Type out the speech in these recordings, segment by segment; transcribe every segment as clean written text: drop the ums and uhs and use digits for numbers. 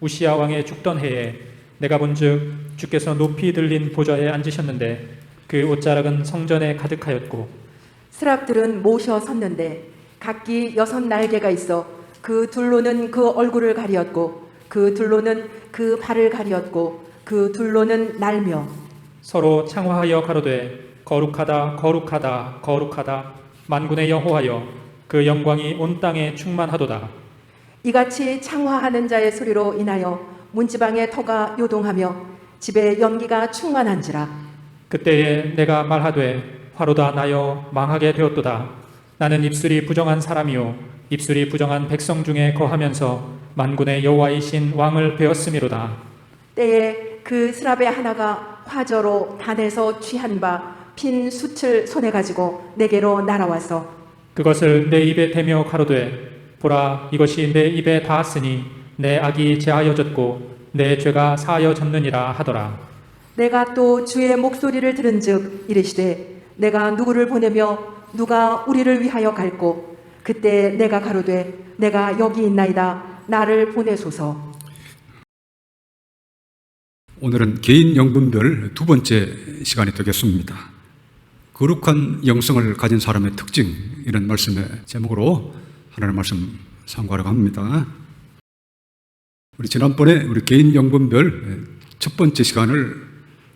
우시야 왕의 죽던 해에 내가 본즉 주께서 높이 들린 보좌에 앉으셨는데 그 옷자락은 성전에 가득하였고 스랍들은 모셔 섰는데 각기 6 날개가 있어 그 둘로는 그 얼굴을 가리었고 그 둘로는 그 발을 가리었고 그 둘로는 날며 서로 창화하여 가로되 거룩하다 거룩하다 거룩하다 만군의 여호와여 그 영광이 온 땅에 충만하도다. 이같이 창화하는 자의 소리로 인하여 문지방의 터가 요동하며 집에 연기가 충만한지라. 그때에 내가 말하되 화로다 나여 망하게 되었도다. 나는 입술이 부정한 사람이요 입술이 부정한 백성 중에 거하면서 만군의 여호와이신 왕을 배웠음이로다. 때에 그 스랍의 하나가 화저로 단에서 취한 바 핀 숯을 손에 가지고 내게로 날아와서 그것을 내 입에 대며 가로되 보라 이것이 내 입에 닿았으니 내 악이 제하여졌고 내 죄가 사하여졌느니라 하더라. 내가 또 주의 목소리를 들은즉 이르시되 내가 누구를 보내며 누가 우리를 위하여 갈고 그때 내가 가로되 내가 여기 있나이다 나를 보내소서. 오늘은 개인 영분별 2번째 시간이 되겠습니다. 거룩한 영성을 가진 사람의 특징, 이런 말씀의 제목으로 하나님 말씀 상고하려고 합니다. 우리 지난번에 우리 개인 영분별 1번째 시간을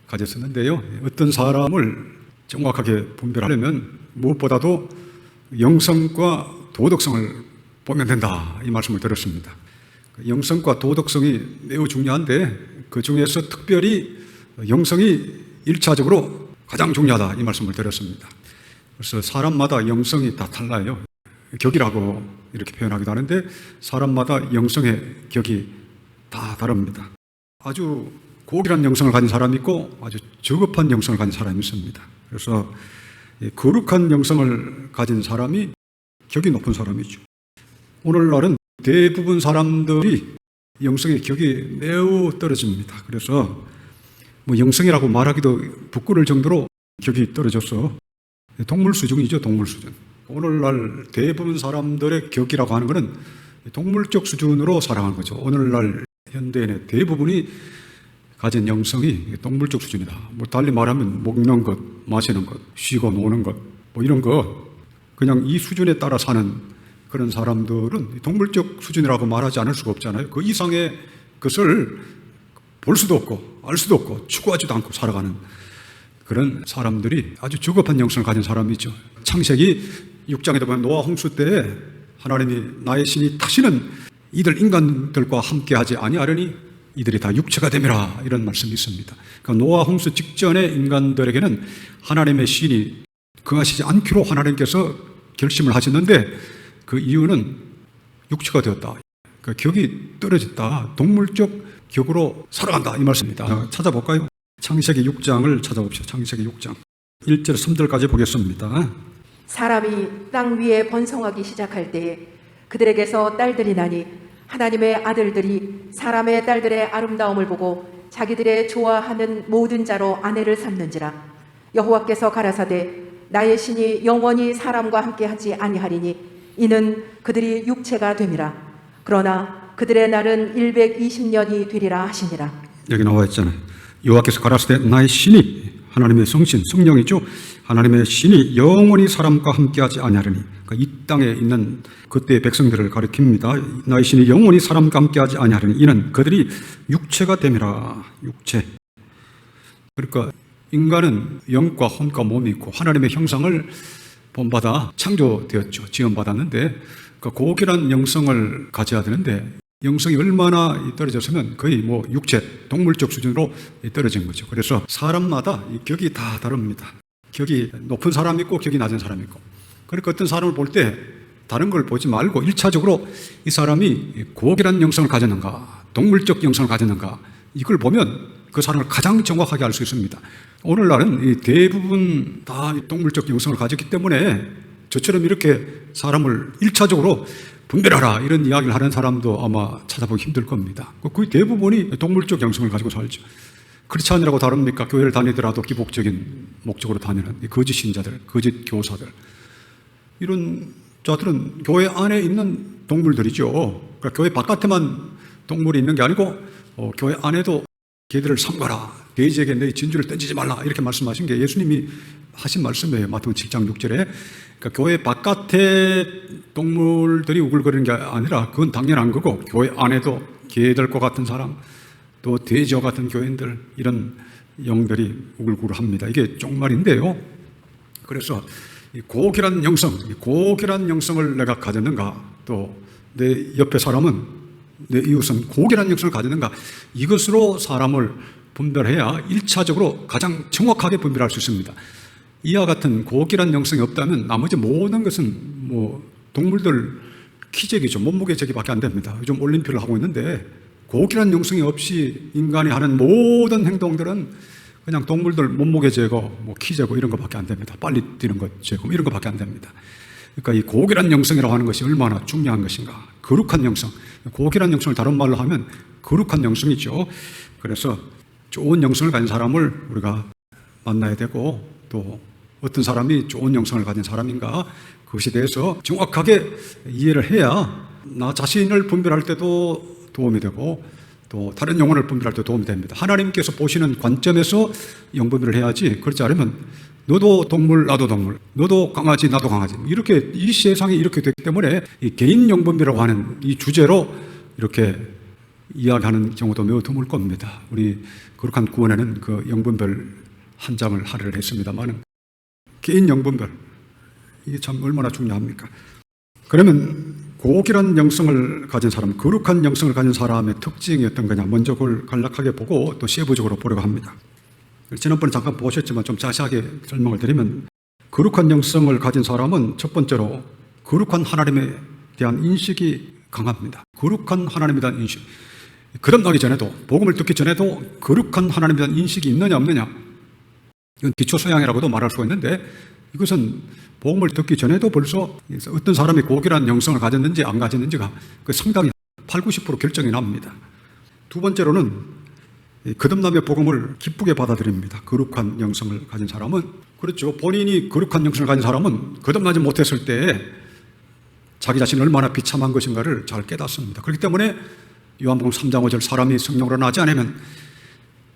가졌었는데요. 어떤 사람을 정확하게 분별하려면 무엇보다도 영성과 도덕성을 보면 된다, 이 말씀을 드렸습니다. 영성과 도덕성이 매우 중요한데 그 중에서 특별히 영성이 1차적으로 가장 중요하다, 이 말씀을 드렸습니다. 그래서 사람마다 영성이 다 달라요. 격이라고 이렇게 표현하기도 하는데 사람마다 영성의 격이 다 다릅니다. 아주 고귀한 영성을 가진 사람이 있고 아주 저급한 영성을 가진 사람이 있습니다. 그래서 거룩한 영성을 가진 사람이 격이 높은 사람이죠. 오늘날은 대부분 사람들이 영성의 격이 매우 떨어집니다. 그래서 영성이라고 말하기도 부끄러울 정도로 격이 떨어져서 동물 수준이죠, 동물 수준. 오늘날 대부분 사람들의 격이라고 하는 것은 동물적 수준으로 살아가는 거죠. 오늘날 현대인의 대부분이 가진 영성이 동물적 수준이다. 달리 말하면 먹는 것, 마시는 것, 쉬고 노는 것, 이런 거, 그냥 이 수준에 따라 사는 그런 사람들은 동물적 수준이라고 말하지 않을 수가 없잖아요. 그 이상의 것을 볼 수도 없고 알 수도 없고 추구하지도 않고 살아가는 그런 사람들이 아주 저급한 영성을 가진 사람이죠. 창세기 6장에도 보면 노아 홍수 때 하나님이 나의 신이 다시는 이들 인간들과 함께하지 아니하려니 이들이 다 육체가 됨이라, 이런 말씀이 있습니다. 그러니까 노아 홍수 직전의 인간들에게는 하나님의 신이 거하시지 않기로 하나님께서 결심을 하셨는데 그 이유는 육체가 되었다. 그러니까 격이 떨어졌다. 동물적 격으로 살아간다, 이 말씀입니다. 찾아볼까요? 창세기 6장을 찾아봅시다. 창세기 6장 1절 3절까지 보겠습니다. 사람이 땅 위에 번성하기 시작할 때에 그들에게서 딸들이 나니 하나님의 아들들이 사람의 딸들의 아름다움을 보고 자기들의 좋아하는 모든 자로 아내를 삼는지라. 여호와께서 가라사대 나의 신이 영원히 사람과 함께하지 아니하리니 이는 그들이 육체가 됨이라. 그러나 그들의 날은 120년이 되리라 하시니라. 여기 나와 있잖아요. 여호와께서 가라사대 나의 신이, 하나님의 성신, 성령이죠. 하나님의 신이 영원히 사람과 함께하지 아니하리니, 그러니까 이 땅에 있는 그때의 백성들을 가리킵니다. 나의 신이 영원히 사람과 함께하지 아니하리니 이는 그들이 육체가 됨이라. 육체. 그러니까 인간은 영과 혼과 몸이 있고 하나님의 형상을 본받아 창조되었죠. 지원받았는데 그 고귀한 영성을 가져야 되는데 영성이 얼마나 떨어졌으면 거의 육체, 동물적 수준으로 떨어진 거죠. 그래서 사람마다 이 격이 다 다릅니다. 격이 높은 사람이 있고 격이 낮은 사람이 있고. 그러니까 어떤 사람을 볼 때 다른 걸 보지 말고 1차적으로 이 사람이 고귀한 영성을 가졌는가, 동물적 영성을 가졌는가, 이걸 보면 그 사람을 가장 정확하게 알 수 있습니다. 오늘날은 대부분 다 동물적 영성을 가졌기 때문에 저처럼 이렇게 사람을 1차적으로 분별하라, 이런 이야기를 하는 사람도 아마 찾아보기 힘들 겁니다. 거의 대부분이 동물적 영성을 가지고 살죠. 크리스찬이라고 다릅니까? 교회를 다니더라도 기복적인 목적으로 다니는 거짓 신자들, 거짓 교사들, 이런 자들은 교회 안에 있는 동물들이죠. 그러니까 교회 바깥에만 동물이 있는 게 아니고 교회 안에도 개들을 삼가라. 돼지에게 내 진주를 던지지 말라. 이렇게 말씀하신 게 예수님이 하신 말씀이에요. 마태복음 7장 6절에. 그러니까 교회 바깥에 동물들이 우글거리는 게 아니라 그건 당연한 거고 교회 안에도 개들과 같은 사람 또 돼지와 같은 교인들 이런 영들이 우글우글합니다. 이게 쪽말인데요. 그래서 이 고귀한 영성을 내가 가졌는가 또 내 옆에 사람은 내 이웃은 고귀한 영성을 가졌는가 이것으로 사람을 분별해야 1차적으로 가장 정확하게 분별할 수 있습니다. 이와 같은 고귀한 영성이 없다면 나머지 모든 것은 뭐 동물들 키재기죠. 몸무게 재기밖에 안 됩니다. 요즘 올림픽을 하고 있는데 고귀한 영성이 없이 인간이 하는 모든 행동들은 그냥 동물들 몸무게 재고 뭐 키 재고 이런 것밖에 안 됩니다. 빨리 뛰는 것 재고 이런 것밖에 안 됩니다. 그러니까 이 고귀한 영성이라고 하는 것이 얼마나 중요한 것인가. 거룩한 영성. 고귀한 영성을 다른 말로 하면 거룩한 영성이죠. 그래서 좋은 영성을 가진 사람을 우리가 만나야 되고 또 어떤 사람이 좋은 영성을 가진 사람인가 그것에 대해서 정확하게 이해를 해야 나 자신을 분별할 때도 도움이 되고 또 다른 영혼을 분별할 때 도움이 됩니다. 하나님께서 보시는 관점에서 영분별을 해야지 그렇지 않으면 너도 동물 나도 동물 너도 강아지 나도 강아지 이렇게 이 세상이 이렇게 됐기 때문에 이 개인 영분별이라고 하는 이 주제로 이렇게 이야기하는 경우도 매우 드물 겁니다. 우리 거룩한 구원에는 그 영분별 한 장을 할애를 했습니다만 개인 영분별 이게 참 얼마나 중요합니까? 그러면 고귀한 영성을 가진 사람, 거룩한 영성을 가진 사람의 특징이 어떤 거냐 먼저 그걸 간략하게 보고 또 세부적으로 보려고 합니다. 지난번에 잠깐 보셨지만 좀 자세하게 설명을 드리면 거룩한 영성을 가진 사람은 첫 번째로 거룩한 하나님에 대한 인식이 강합니다. 거룩한 하나님에 대한 인식. 거듭나기 전에도 복음을 듣기 전에도 거룩한 하나님에 대한 인식이 있느냐 없느냐 이건 기초소양이라고도 말할 수가 있는데 이것은 복음을 듣기 전에도 벌써 어떤 사람이 고귀한 영성을 가졌는지 안 가졌는지가 상당히 80~90% 결정이 납니다. 두 번째로는 거듭남의 복음을 기쁘게 받아들입니다. 거룩한 영성을 가진 사람은 그렇죠. 본인이 거룩한 영성을 가진 사람은 거듭나지 못했을 때 자기 자신이 얼마나 비참한 것인가를 잘 깨닫습니다. 그렇기 때문에 요한복음 3장 5절 사람이 성령으로 나지 않으면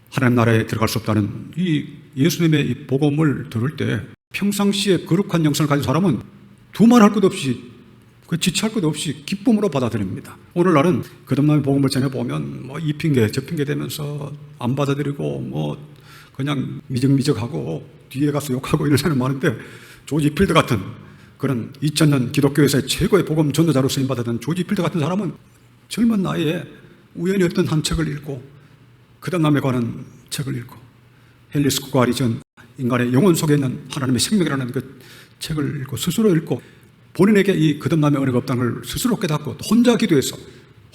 하나님 나라에 들어갈 수 없다는 이 예수님의 이 복음을 들을 때 평상시에 거룩한 영성을 가진 사람은 두말할 것 없이 지체할 것 없이 기쁨으로 받아들입니다. 오늘날은 거듭남의 복음을 전해보면 뭐 이 핑계 저 핑계 대면서 안 받아들이고 뭐 그냥 미적미적하고 뒤에 가서 욕하고 이런 사람이 많은데 조지 필드 같은 그런 2000년 기독교에서의 최고의 복음 전도자로 쓰임받았던 조지 필드 같은 사람은 젊은 나이에 우연히 어떤 한 책을 읽고 거듭남에 관한 책을 읽고 헨리 스코갈이 전 인간의 영혼 속에 있는 하나님의 생명이라는 그 책을 읽고 스스로 읽고 본인에게 이 거듭남의 은혜가 없다는 걸 스스로 깨닫고 또 혼자 기도해서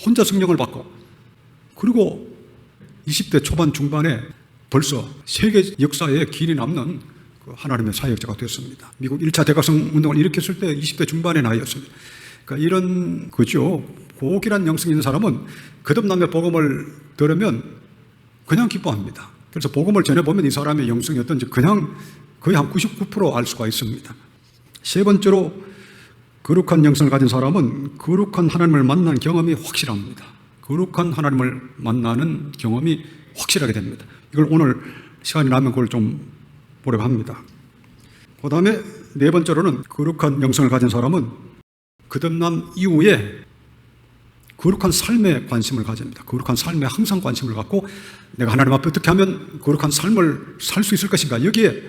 혼자 성령을 받고 그리고 20대 초반 중반에 벌써 세계 역사에 길이 남는 그 하나님의 사역자가 됐습니다. 미국 1차 대각성 운동을 일으켰을 때 20대 중반의 나이였습니다. 그러니까 이런 거죠. 고귀한 영성이 있는 사람은 거듭남의 복음을 들으면 그냥 기뻐합니다. 그래서 복음을 전해보면 이 사람의 영성이 어떤지 그냥 거의 한 99% 알 수가 있습니다. 세 번째로 거룩한 영성을 가진 사람은 거룩한 하나님을 만난 경험이 확실합니다. 거룩한 하나님을 만나는 경험이 확실하게 됩니다. 이걸 오늘 시간이 나면 그걸 좀 보려고 합니다. 그 다음에 네 번째로는 거룩한 영성을 가진 사람은 거듭남 이후에 거룩한 삶에 관심을 가집니다. 거룩한 삶에 항상 관심을 갖고 내가 하나님 앞에 어떻게 하면 거룩한 삶을 살 수 있을 것인가 여기에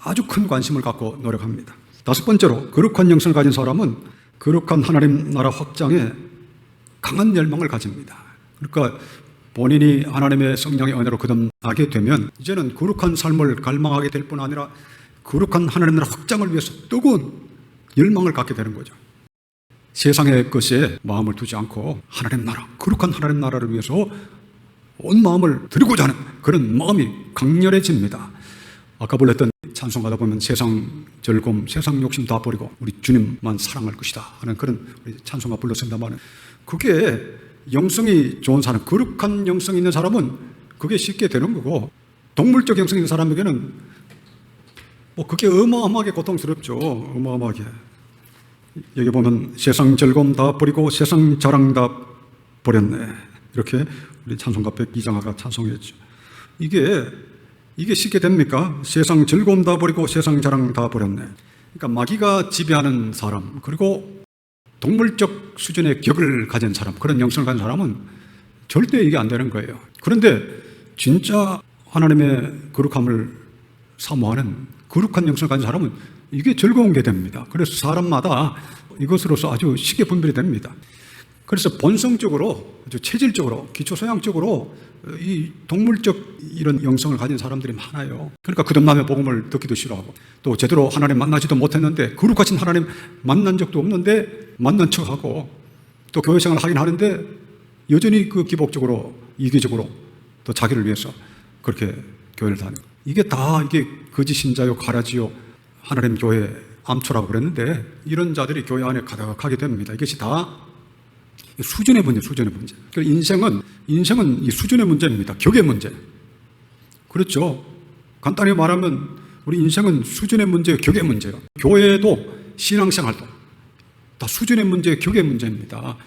아주 큰 관심을 갖고 노력합니다. 다섯 번째로 거룩한 영성을 가진 사람은 거룩한 하나님 나라 확장에 강한 열망을 가집니다. 그러니까 본인이 하나님의 성령의 은혜로 거듭나게 되면 이제는 거룩한 삶을 갈망하게 될 뿐 아니라 거룩한 하나님 나라 확장을 위해서 뜨거운 열망을 갖게 되는 거죠. 세상의 것에 마음을 두지 않고 하나님 나라, 거룩한 하나님 나라를 위해서 온 마음을 드리고자 하는 그런 마음이 강렬해집니다. 아까 불렀던 찬송가다 보면 세상 즐거움, 세상 욕심 다 버리고 우리 주님만 사랑할 것이다 하는 그런 찬송가 불렀습니다만 그게 영성이 좋은 사람, 거룩한 영성이 있는 사람은 그게 쉽게 되는 거고 동물적 영성이 있는 사람에게는 뭐 그게 어마어마하게 고통스럽죠. 어마어마하게. 여기 보면 세상 즐거움 다 버리고 세상 자랑 다 버렸네. 이렇게 우리 찬송가 102장하가 찬송했죠. 이게 쉽게 됩니까? 세상 즐거움 다 버리고 세상 자랑 다 버렸네. 그러니까 마귀가 지배하는 사람, 그리고 동물적 수준의 격을 가진 사람, 그런 영성을 가진 사람은 절대 이게 안 되는 거예요. 그런데 진짜 하나님의 거룩함을 사모하는 거룩한 영성을 가진 사람은 이게 즐거운 게 됩니다. 그래서 사람마다 이것으로서 아주 쉽게 분별이 됩니다. 그래서 본성적으로, 아주 체질적으로, 기초소양적으로 이 동물적 이런 영성을 가진 사람들이 많아요. 그러니까 거듭남의 복음을 듣기도 싫어하고, 또 제대로 하나님 만나지도 못했는데, 거룩하신 하나님 만난 적도 없는데 만난 척하고, 또 교회 생활을 하긴 하는데 여전히 그 기복적으로, 이기적으로 또 자기를 위해서 그렇게 교회를 다니고, 이게 거짓 신자요, 가라지요, 하나님 교회 암초라고 그랬는데, 이런 자들이 교회 안에 가득하게 됩니다. 이것이 다 수준의 문제, 수준의 문제. 인생은 이 수준의 문제입니다. 격의 문제. 그렇죠. 간단히 말하면 우리 인생은 수준의 문제, 격의 문제예요. 교회도 신앙생활도 다 수준의 문제, 격의 문제입니다.